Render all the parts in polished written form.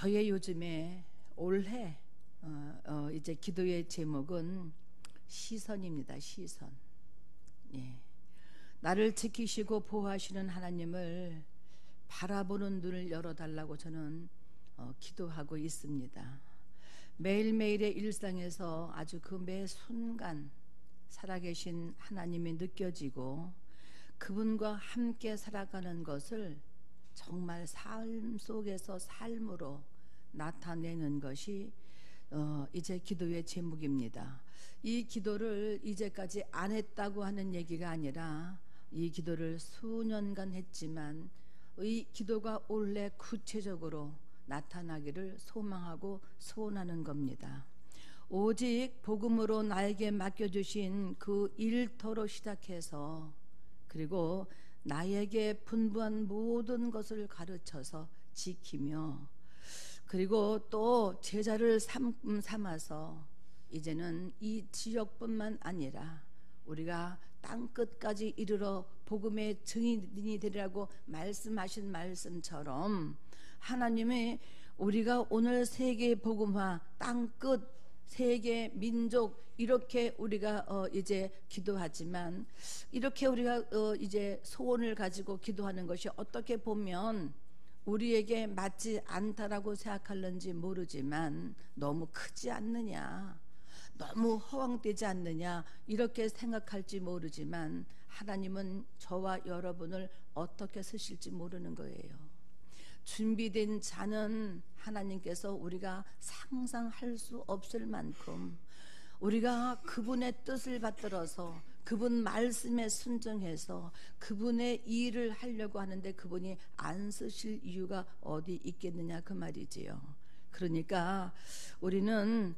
저의 요즘에 올해 이제 기도의 제목은 시선입니다. 시선. 예. 나를 지키시고 보호하시는 하나님을 바라보는 눈을 열어달라고 저는 기도하고 있습니다. 매일매일의 일상에서 아주 그 매 순간 살아계신 하나님이 느껴지고 그분과 함께 살아가는 것을 정말 삶 속에서 삶으로 나타내는 것이 이제 기도의 제목입니다. 이 기도를 이제까지 안 했다고 하는 얘기가 아니라 이 기도를 수년간 했지만 이 기도가 올해 구체적으로 나타나기를 소망하고 소원하는 겁니다. 오직 복음으로 나에게 맡겨주신 그 일터로 시작해서 그리고 나에게 분부한 모든 것을 가르쳐서 지키며 그리고 또 제자를 삼아서 이제는 이 지역뿐만 아니라 우리가 땅끝까지 이르러 복음의 증인이 되리라고 말씀하신 말씀처럼 하나님의 우리가 오늘 세계 복음화 땅끝 세계 민족 이렇게 우리가 이제 기도하지만 이렇게 우리가 이제 소원을 가지고 기도하는 것이 어떻게 보면 우리에게 맞지 않다라고 생각할는지 모르지만 너무 크지 않느냐, 너무 허황되지 않느냐 이렇게 생각할지 모르지만 하나님은 저와 여러분을 어떻게 쓰실지 모르는 거예요. 준비된 자는 하나님께서 우리가 상상할 수 없을 만큼 우리가 그분의 뜻을 받들어서 그분 말씀에 순종해서 그분의 일을 하려고 하는데 그분이 안 쓰실 이유가 어디 있겠느냐 그 말이지요. 그러니까 우리는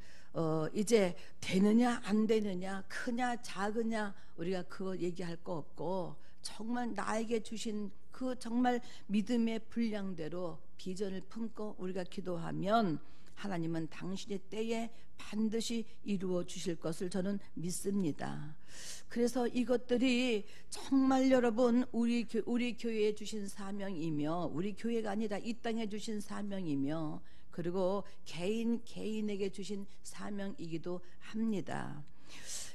이제 되느냐 안 되느냐 크냐 작으냐 우리가 그거 얘기할 거 없고 정말 나에게 주신 그 정말 믿음의 분량대로 비전을 품고 우리가 기도하면 하나님은 당신의 때에 반드시 이루어 주실 것을 저는 믿습니다. 그래서 이것들이 정말 여러분 우리 교회에 주신 사명이며 우리 교회가 아니라 이 땅에 주신 사명이며 그리고 개인에게 주신 사명이기도 합니다.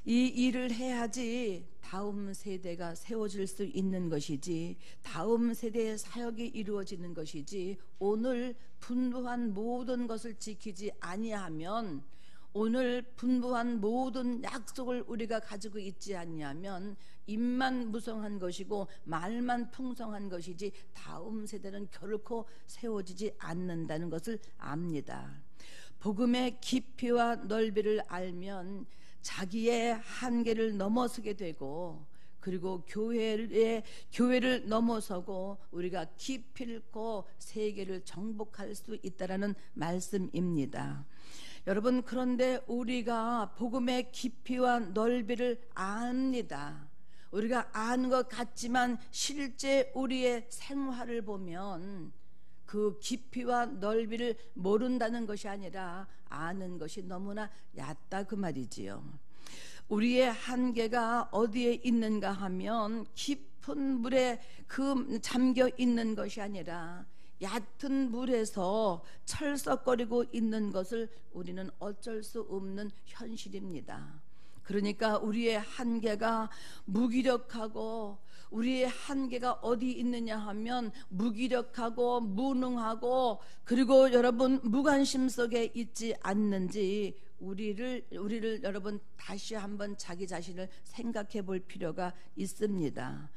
이 일을 해야지 다음 세대가 세워질 수 있는 것이지 다음 세대의 사역이 이루어지는 것이지 오늘 분부한 모든 것을 지키지 아니하면 오늘 분부한 모든 약속을 우리가 가지고 있지 않냐면 입만 무성한 것이고 말만 풍성한 것이지 다음 세대는 결코 세워지지 않는다는 것을 압니다. 복음의 깊이와 넓이를 알면 자기의 한계를 넘어서게 되고 그리고 교회를 넘어서고 우리가 기필코 세계를 정복할 수 있다라는 말씀입니다. 여러분 그런데 우리가 복음의 깊이와 넓이를 압니다. 우리가 아는 것 같지만 실제 우리의 생활을 보면 그 깊이와 넓이를 모른다는 것이 아니라 아는 것이 너무나 얕다 그 말이지요. 우리의 한계가 어디에 있는가 하면 깊은 물에 잠겨 있는 것이 아니라 얕은 물에서 철썩거리고 있는 것을 우리는 어쩔 수 없는 현실입니다. 그러니까 우리의 한계가 무기력하고 우리의 한계가 어디 있느냐 하면 무기력하고 무능하고 그리고 여러분 무관심 속에 있지 않는지 우리를 여러분 다시 한번 자기 자신을 생각해 볼 필요가 있습니다.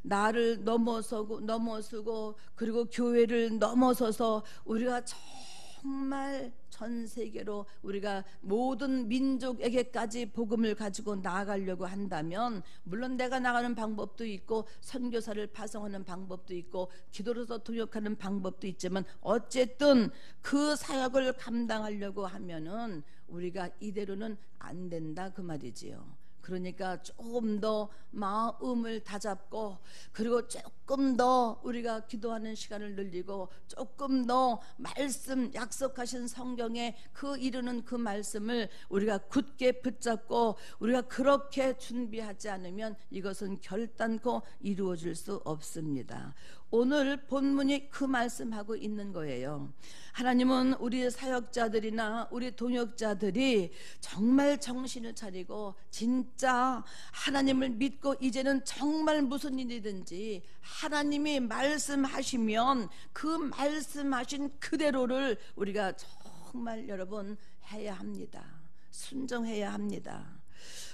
나를 넘어서고 그리고 교회를 넘어서서 우리가 정말 전 세계로 우리가 모든 민족에게까지 복음을 가지고 나아가려고 한다면 물론 내가 나가는 방법도 있고 선교사를 파송하는 방법도 있고 기도로서 통역하는 방법도 있지만 어쨌든 그 사역을 감당하려고 하면은 우리가 이대로는 안 된다 그 말이지요. 그러니까 조금 더 마음을 다잡고 그리고 조금 더 우리가 기도하는 시간을 늘리고 조금 더 말씀 약속하신 성경에 그 이루는 그 말씀을 우리가 굳게 붙잡고 우리가 그렇게 준비하지 않으면 이것은 결단코 이루어질 수 없습니다. 오늘 본문이 그 말씀하고 있는 거예요. 하나님은 우리 사역자들이나 우리 동역자들이 정말 정신을 차리고 진짜 하나님을 믿고 이제는 정말 무슨 일이든지 하나님이 말씀하시면 그 말씀하신 그대로를 우리가 정말 여러분 해야 합니다. 순종해야 합니다.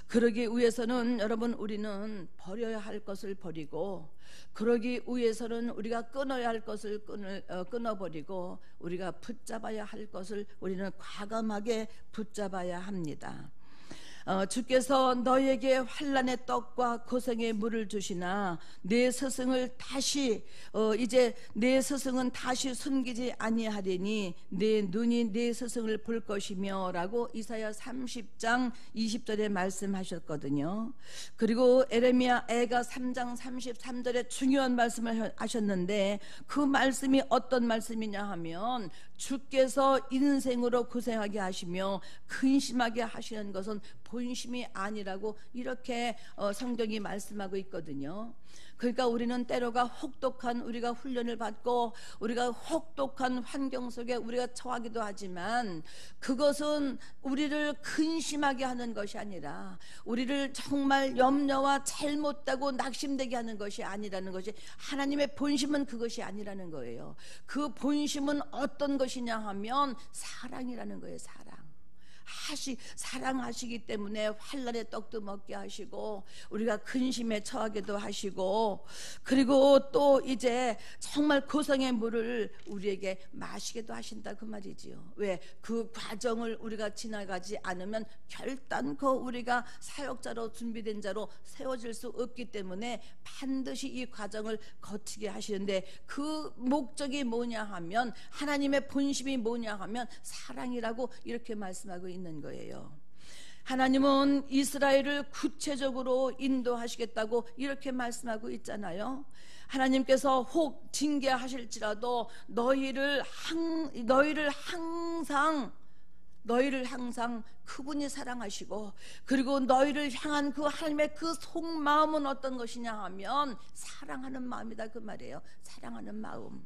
그러기 위해서는 여러분 우리는 버려야 할 것을 버리고, 그러기 위해서는 우리가 끊어야 할 것을 끊어버리고, 우리가 붙잡아야 할 것을 우리는 과감하게 붙잡아야 합니다. 주께서 너에게 환난의 떡과 고생의 물을 주시나 내 스승을 다시 이제 내 스승은 다시 숨기지 아니하리니 내 눈이 내 스승을 볼 것이며 라고 이사야 30장 20절에 말씀하셨거든요. 그리고 에레미야가 3장 33절에 중요한 말씀을 하셨는데, 그 말씀이 어떤 말씀이냐 하면 주께서 인생으로 고생하게 하시며 근심하게 하시는 것은 본심이 아니라고 이렇게 성경이 말씀하고 있거든요. 그러니까 우리는 때로가 혹독한 우리가 훈련을 받고 우리가 혹독한 환경 속에 우리가 처하기도 하지만 그것은 우리를 근심하게 하는 것이 아니라 우리를 정말 염려와 잘못되고 낙심되게 하는 것이 아니라는 것이, 하나님의 본심은 그것이 아니라는 거예요. 그 본심은 어떤 것이냐 하면 사랑이라는 거예요. 사랑하시기 때문에 환난의 떡도 먹게 하시고 우리가 근심에 처하게도 하시고, 그리고 또 이제 정말 고생의 물을 우리에게 마시게도 하신다 그 말이지요. 왜? 그 과정을 우리가 지나가지 않으면 결단코 우리가 사역자로 준비된 자로 세워질 수 없기 때문에 반드시 이 과정을 거치게 하시는데, 그 목적이 뭐냐 하면, 하나님의 본심이 뭐냐 하면 사랑이라고 이렇게 말씀하고 있는 거예요. 하나님은 이스라엘을 구체적으로 인도하시겠다고 이렇게 말씀하고 있잖아요. 하나님께서 혹 징계하실지라도 너희를 항상 그분이 사랑하시고, 그리고 너희를 향한 그 하나님의 그 속마음은 어떤 것이냐 하면 사랑하는 마음이다 그 말이에요. 사랑하는 마음.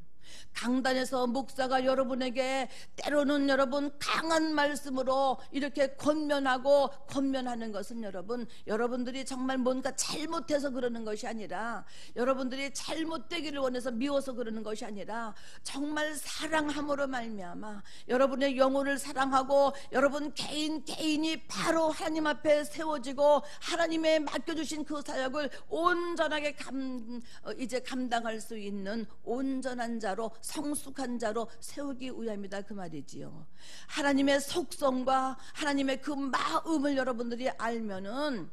강단에서 목사가 여러분에게 때로는 여러분 강한 말씀으로 이렇게 권면하는 것은 여러분들이 정말 뭔가 잘못해서 그러는 것이 아니라, 여러분들이 잘못되기를 원해서 미워서 그러는 것이 아니라 정말 사랑함으로 말미암아 여러분의 영혼을 사랑하고 여러분 개인이 바로 하나님 앞에 세워지고 하나님의 맡겨주신 그 사역을 온전하게 감당할 수 있는 온전한 자로, 성숙한 자로 세우기 위함이다 그 말이지요. 하나님의 속성과 하나님의 그 마음을 여러분들이 알면은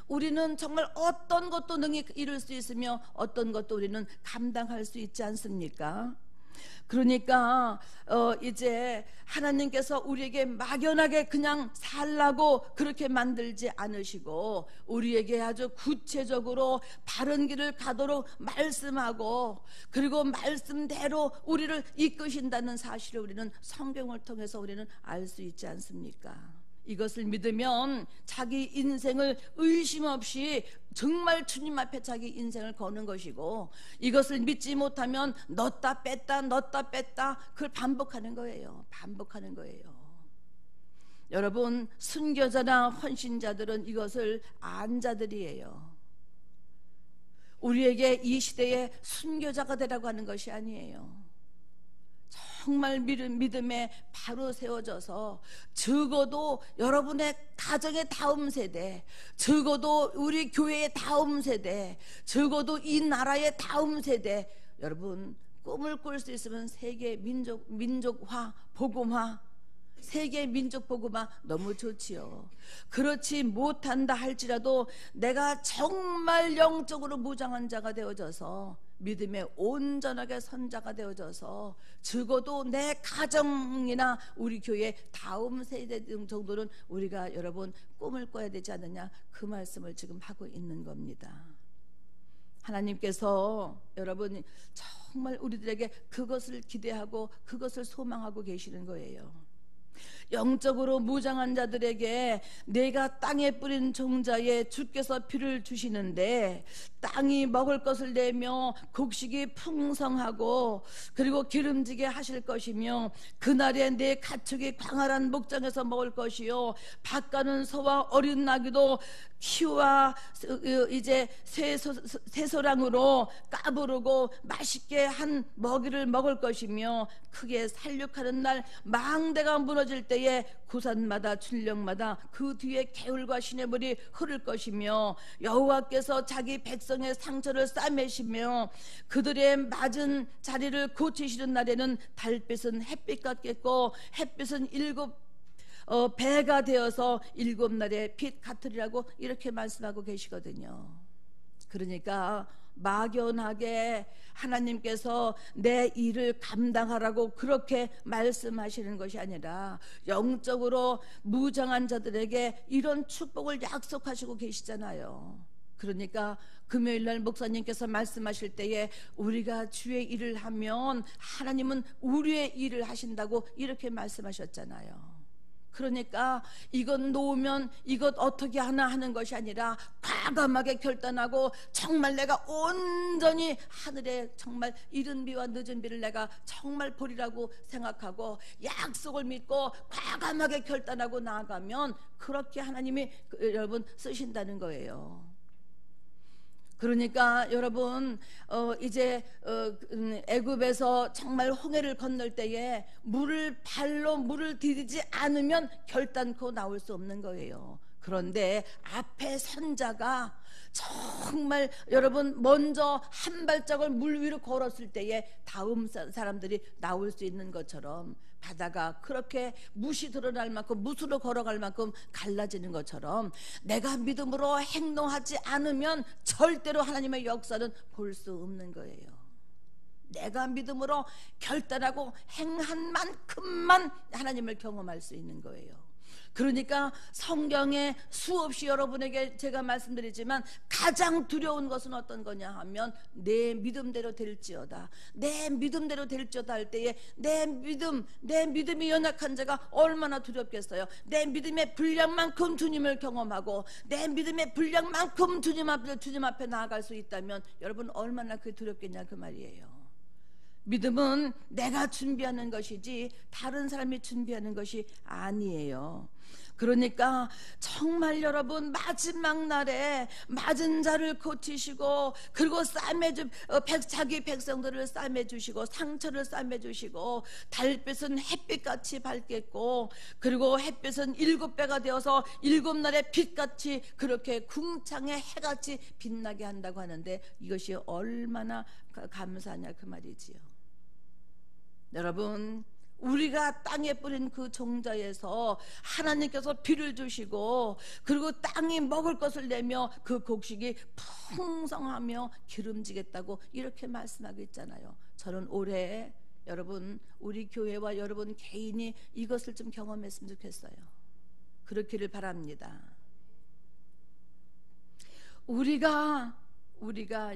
우리는 정말 어떤 것도 능히 이룰 수 있으며 어떤 것도 우리는 감당할 수 있지 않습니까? 그러니까 이제 하나님께서 우리에게 막연하게 그냥 살라고 그렇게 만들지 않으시고 우리에게 아주 구체적으로 바른 길을 가도록 말씀하고, 그리고 말씀대로 우리를 이끄신다는 사실을 우리는 성경을 통해서 우리는 알 수 있지 않습니까? 이것을 믿으면 자기 인생을 의심 없이 정말 주님 앞에 자기 인생을 거는 것이고, 이것을 믿지 못하면 넣었다 뺐다 그걸 반복하는 거예요. 여러분, 순교자나 헌신자들은 이것을 안 자들이에요. 우리에게 이 시대에 순교자가 되라고 하는 것이 아니에요. 정말 믿음에 바로 세워져서 적어도 여러분의 가정의 다음 세대, 적어도 우리 교회의 다음 세대, 적어도 이 나라의 다음 세대, 여러분 꿈을 꿀 수 있으면 세계 민족화, 복음화, 세계 민족 복음화 너무 좋지요. 그렇지 못한다 할지라도 내가 정말 영적으로 무장한 자가 되어져서 믿음에 온전하게 선자가 되어져서 적어도 내 가정이나 우리 교회 다음 세대 정도는 우리가 여러분 꿈을 꿔야 되지 않느냐, 그 말씀을 지금 하고 있는 겁니다. 하나님께서 여러분 정말 우리들에게 그것을 기대하고 그것을 소망하고 계시는 거예요. 영적으로 무장한 자들에게 내가 땅에 뿌린 종자에 주께서 피를 주시는데 땅이 먹을 것을 내며 곡식이 풍성하고 그리고 기름지게 하실 것이며 그날에 내 가축이 광활한 목장에서 먹을 것이요 밭가는 소와 어린 나귀도 키와 이제 새소랑으로 까부르고 맛있게 한 먹이를 먹을 것이며 크게 살육하는 날 망대가 무너질 때에 구산마다 출령마다 그 뒤에 개울과 시냇물이 흐를 것이며 여호와께서 자기 백성의 상처를 싸매시며 그들의 맞은 자리를 고치시는 날에는 달빛은 햇빛 같겠고 햇빛은 배가 되어서 7날의 빛 같으리라고 이렇게 말씀하고 계시거든요. 그러니까 막연하게 하나님께서 내 일을 감당하라고 그렇게 말씀하시는 것이 아니라 영적으로 무장한 자들에게 이런 축복을 약속하시고 계시잖아요. 그러니까 금요일날 목사님께서 말씀하실 때에 우리가 주의 일을 하면 하나님은 우리의 일을 하신다고 이렇게 말씀하셨잖아요. 그러니까 이것 놓으면 이것 어떻게 하나 하는 것이 아니라 과감하게 결단하고 정말 내가 온전히 하늘에 정말 이른 비와 늦은 비를 내가 정말 보리라고 생각하고 약속을 믿고 과감하게 결단하고 나아가면 그렇게 하나님이 여러분 쓰신다는 거예요. 그러니까 여러분 이제 애굽에서 정말 홍해를 건널 때에 발로 물을 디디지 않으면 결단코 나올 수 없는 거예요. 그런데 앞에 선자가 정말 여러분 먼저 한 발짝을 물 위로 걸었을 때에 다음 사람들이 나올 수 있는 것처럼 바다가 그렇게 무시 드러날 만큼 무수로 걸어갈 만큼 갈라지는 것처럼 내가 믿음으로 행동하지 않으면 절대로 하나님의 역사는 볼 수 없는 거예요. 내가 믿음으로 결단하고 행한 만큼만 하나님을 경험할 수 있는 거예요. 그러니까 성경에 수없이 여러분에게 제가 말씀드리지만 가장 두려운 것은 어떤 거냐 하면 내 믿음대로 될지어다, 내 믿음대로 될지어다 할 때에 내 믿음이 연약한 자가 얼마나 두렵겠어요. 내 믿음의 분량만큼 주님을 경험하고 내 믿음의 분량만큼 주님 앞에 나아갈 수 있다면 여러분 얼마나 그게 두렵겠냐 그 말이에요. 믿음은 내가 준비하는 것이지 다른 사람이 준비하는 것이 아니에요. 그러니까 정말 여러분 마지막 날에 맞은 자를 고치시고 그리고 자기 백성들을 싸매주시고 상처를 싸매주시고 달빛은 햇빛같이 밝겠고 그리고 햇빛은 7배가 되어서 7날의 빛같이 그렇게 궁창의 해같이 빛나게 한다고 하는데 이것이 얼마나 감사하냐 그 말이지요. 여러분 우리가 땅에 뿌린 그 종자에서 하나님께서 비를 주시고 그리고 땅이 먹을 것을 내며 그 곡식이 풍성하며 기름지겠다고 이렇게 말씀하고 있잖아요. 저는 올해 여러분 우리 교회와 여러분 개인이 이것을 좀 경험했으면 좋겠어요. 그렇기를 바랍니다. 우리가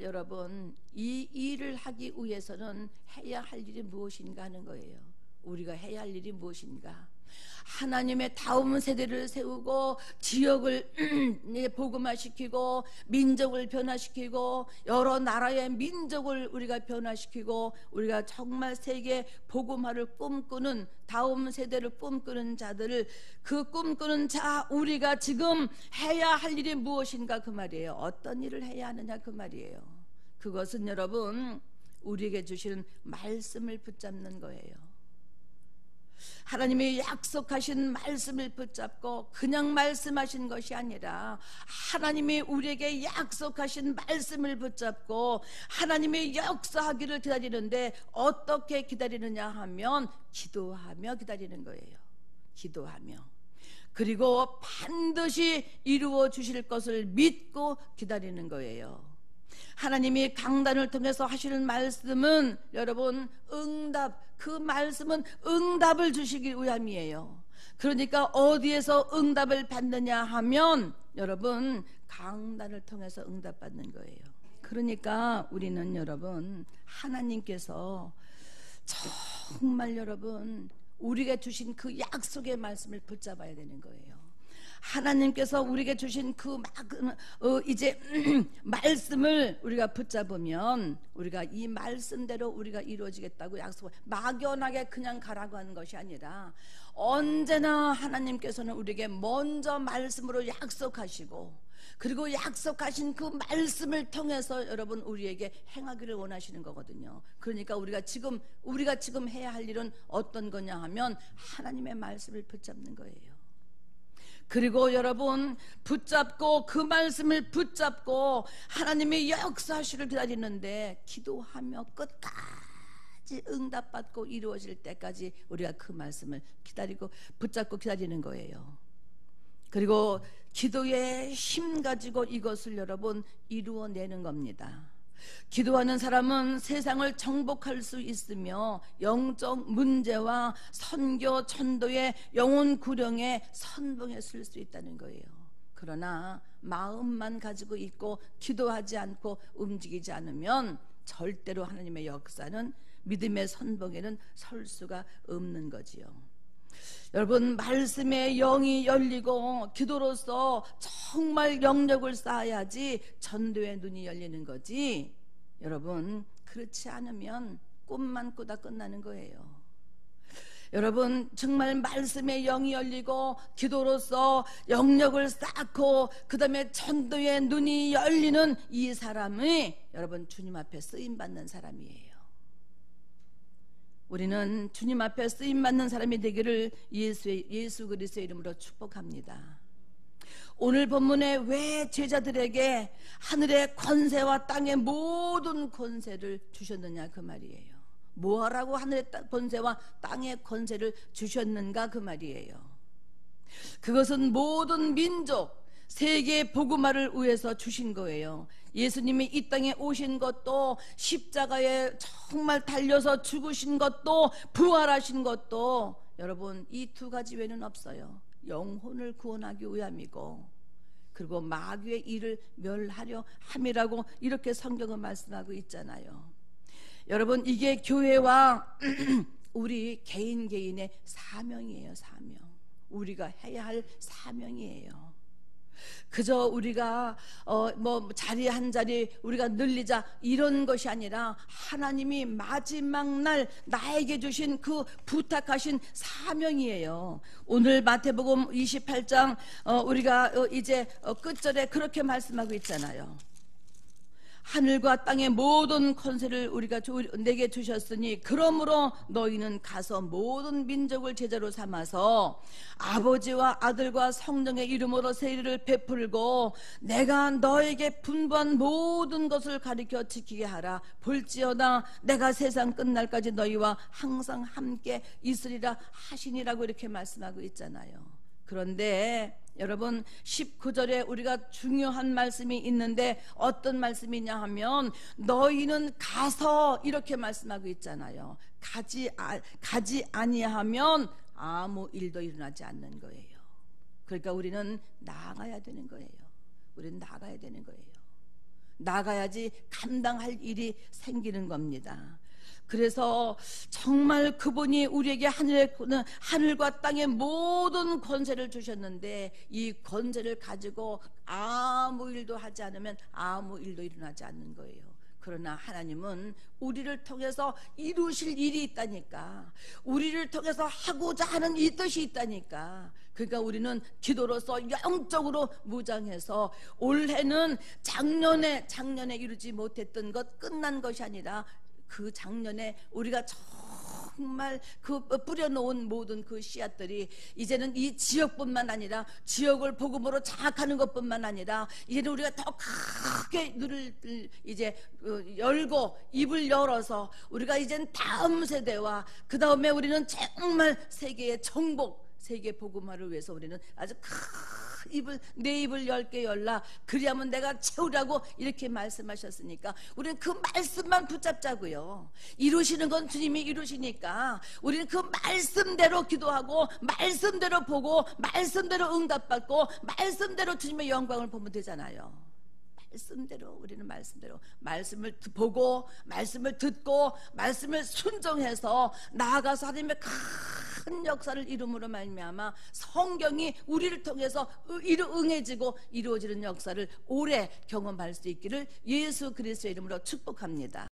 여러분 이 일을 하기 위해서는 해야 할 일이 무엇인가 하는 거예요. 우리가 해야 할 일이 무엇인가? 하나님의 다음 세대를 세우고 지역을 복음화시키고 민족을 변화시키고 여러 나라의 민족을 우리가 변화시키고 우리가 정말 세계 복음화를 꿈꾸는 다음 세대를 꿈꾸는 자들을 그 꿈꾸는 자 우리가 지금 해야 할 일이 무엇인가 그 말이에요. 어떤 일을 해야 하느냐 그 말이에요. 그것은 여러분 우리에게 주시는 말씀을 붙잡는 거예요. 하나님이 약속하신 말씀을 붙잡고 그냥 말씀하신 것이 아니라 하나님이 우리에게 약속하신 말씀을 붙잡고 하나님의 역사하기를 기다리는데 어떻게 기다리느냐 하면 기도하며 기다리는 거예요. 기도하며 그리고 반드시 이루어 주실 것을 믿고 기다리는 거예요. 하나님이 강단을 통해서 하시는 말씀은 여러분 그 말씀은 응답을 주시기 위함이에요. 그러니까 어디에서 응답을 받느냐 하면 여러분 강단을 통해서 응답받는 거예요. 그러니까 우리는 여러분 하나님께서 정말 여러분 우리에게 주신 그 약속의 말씀을 붙잡아야 되는 거예요. 하나님께서 우리에게 주신 그 이제 말씀을 우리가 붙잡으면 우리가 이 말씀대로 우리가 이루어지겠다고 약속, 막연하게 그냥 가라고 하는 것이 아니라 언제나 하나님께서는 우리에게 먼저 말씀으로 약속하시고, 그리고 약속하신 그 말씀을 통해서 여러분 우리에게 행하기를 원하시는 거거든요. 그러니까 우리가 지금 해야 할 일은 어떤 거냐 하면 하나님의 말씀을 붙잡는 거예요. 그리고 여러분 붙잡고 그 말씀을 붙잡고 하나님의 역사하시를 기다리는데, 기도하며 끝까지 응답받고 이루어질 때까지 우리가 그 말씀을 기다리고 붙잡고 기다리는 거예요. 그리고 기도의 힘 가지고 이것을 여러분 이루어내는 겁니다. 기도하는 사람은 세상을 정복할 수 있으며 영적 문제와 선교 전도의 영혼 구령에 선봉에 설 수 있다는 거예요. 그러나 마음만 가지고 있고 기도하지 않고 움직이지 않으면 절대로 하나님의 역사는, 믿음의 선봉에는 설 수가 없는 거지요. 여러분 말씀의 영이 열리고 기도로서 정말 영력을 쌓아야지 전도의 눈이 열리는 거지, 여러분 그렇지 않으면 꿈만 꾸다 끝나는 거예요. 여러분 정말 말씀의 영이 열리고 기도로서 영력을 쌓고 그 다음에 전도의 눈이 열리는 이 사람이 여러분 주님 앞에 쓰임받는 사람이에요. 우리는 주님 앞에 쓰임받는 사람이 되기를 예수 그리스도의 이름으로 축복합니다. 오늘 본문에 왜 제자들에게 하늘의 권세와 땅의 모든 권세를 주셨느냐 그 말이에요. 뭐하라고 하늘의 권세와 땅의 권세를 주셨는가 그 말이에요. 그것은 모든 민족 세계 복음화를 위해서 주신 거예요. 예수님이 이 땅에 오신 것도, 십자가에 정말 달려서 죽으신 것도, 부활하신 것도 여러분 이 두 가지 외에는 없어요. 영혼을 구원하기 위함이고, 그리고 마귀의 일을 멸하려 함이라고 이렇게 성경은 말씀하고 있잖아요. 여러분 이게 교회와 우리 개인의 사명이에요. 사명. 우리가 해야 할 사명이에요. 그저 우리가 뭐 자리 한 자리 우리가 늘리자 이런 것이 아니라 하나님이 마지막 날 나에게 주신 그 부탁하신 사명이에요. 오늘 마태복음 28장 우리가 이제 끝절에 그렇게 말씀하고 있잖아요. 하늘과 땅의 모든 권세를 우리가 내게 주셨으니 그러므로 너희는 가서 모든 민족을 제자로 삼아서 아버지와 아들과 성령의 이름으로 세례를 베풀고 내가 너에게 분부한 모든 것을 가르쳐 지키게 하라. 볼지어다 내가 세상 끝날까지 너희와 항상 함께 있으리라 하시니라고 이렇게 말씀하고 있잖아요. 그런데 여러분 19절에 우리가 중요한 말씀이 있는데 어떤 말씀이냐 하면 너희는 가서 이렇게 말씀하고 있잖아요. 가지 아니하면 아무 일도 일어나지 않는 거예요. 그러니까 우리는 나가야 되는 거예요. 우리는 나가야 되는 거예요. 나가야지 감당할 일이 생기는 겁니다. 그래서 정말 그분이 우리에게 하늘과 땅의 모든 권세를 주셨는데 이 권세를 가지고 아무 일도 하지 않으면 아무 일도 일어나지 않는 거예요. 그러나 하나님은 우리를 통해서 이루실 일이 있다니까, 우리를 통해서 하고자 하는 이 뜻이 있다니까. 그러니까 우리는 기도로서 영적으로 무장해서 올해는 작년에 이루지 못했던 것, 끝난 것이 아니라 그 작년에 우리가 정말 그 뿌려놓은 모든 그 씨앗들이 이제는 이 지역뿐만 아니라 지역을 복음으로 장악하는 것뿐만 아니라 이제는 우리가 더 크게 눈을 이제 열고 입을 열어서 우리가 이제는 다음 세대와 그 다음에 우리는 정말 세계의 정복, 세계 복음화를 위해서 우리는 아주 내 입을 10개 열라 그리하면 내가 채우라고 이렇게 말씀하셨으니까 우리는 그 말씀만 붙잡자고요. 이루시는 건 주님이 이루시니까 우리는 그 말씀대로 기도하고 말씀대로 보고 말씀대로 응답받고 말씀대로 주님의 영광을 보면 되잖아요. 말씀대로, 우리는 말씀대로 말씀을 보고 말씀을 듣고 말씀을 순종해서 나아가서 하나님의 큰 역사를 이룸으로 말미암아 성경이 우리를 통해서 응해지고 이루어지는 역사를 오래 경험할 수 있기를 예수 그리스도의 이름으로 축복합니다.